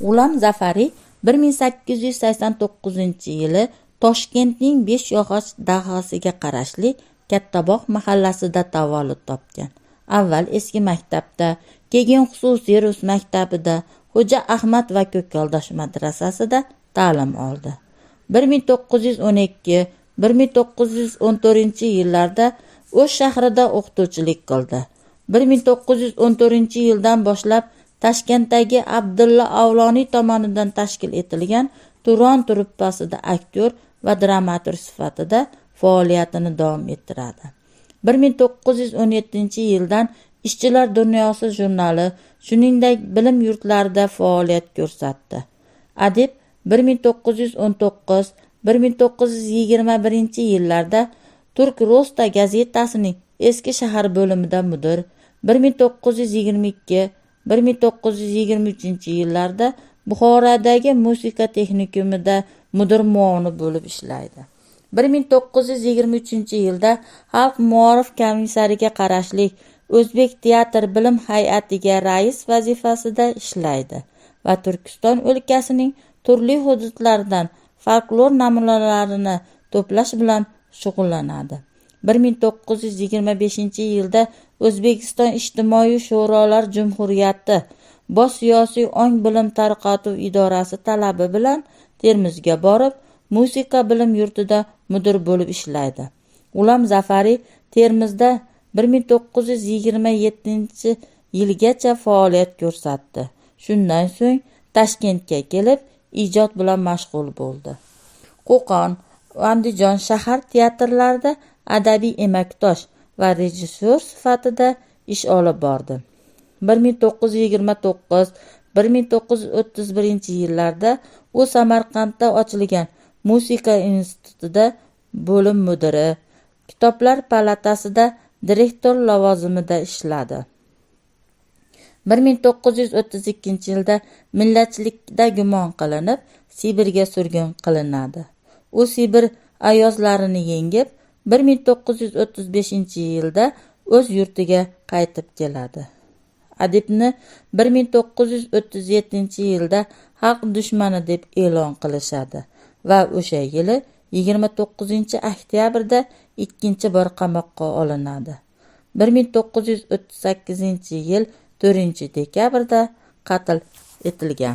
G'ulom Zafariy 1889-yili Toshkentning Beshyog'och dahosiga qarashli Kattabog' mahallasida tavallud topgan. Avval eski maktabda, keyin xususiy rus maktabida, Xo'ja Ahmad va Ko'kaldosh madrasasida ta'lim oldi. 1912-1914-yillarda O'sh shahrida o'qituvchilik qildi. 1914-yildan boshlab Toshkentdagi Abdulla Avloniy tomonidan tashkil etilgan Turon truppasida aktyor va dramaturg sifatida faoliyatini davom ettiradi. 1917-yildan Ishchilar dunyosi jurnali, shuningdek bilim yurtlarida faoliyat ko'rsatdi. Adib 1919-1921 Turk Rosta gazetasining Eski shahar bo'limida mudir, 1922-1923 Buxorodagi musiqa texnikumida mudir muavini bo'lib ishlaydi. 1923-yilda Xalq muorif komissariga qarashli O'zbek teatr bilim hay'atiga rais vazifasida ishlaydi va Turkiston o'lkasining turli hududlaridan folklor namunalarini to'plash bilan shug'ullanadi. 1925-yilda O'zbekiston ijtimoiy sho'rolar jumhuriyati bosh siyosiy ong bilim tarqatuv idorasi talabi bilan Termizga borib, musiqa bilim yurtida mudir bo'lib ishlaydi. G'ulom Zafariy Termizda 1927-yilgacha faoliyat ko'rsatdi. Shundan so'ng Toshkentga kelib, ijod bilan mashg'ul bo'ldi. Qo'qon, Andijon shahar teatrlarida adabiy emakdosh va rejissyor sifatida ish olib bordi. 1929-1931-yillarda u Samarqandda ochilgan musiqa institutida bo'lim mudiri, Kitoblar palatasida direktor lavozimida ishladi. 1932-yilda millatchilikda gumon qilinib, Sibirga surgun qilinadi. U Sibir ayozlarini yengib, 1935-yilda o'z yurtiga qaytib keladi. Adibni 1937-yilda xalq dushmani deb e'lon qilishadi va o'sha yili 29-oktyabrda ikkinchi bor qamoqqa olinadi. 1938-yil 4-dekabrda qatl etilgan.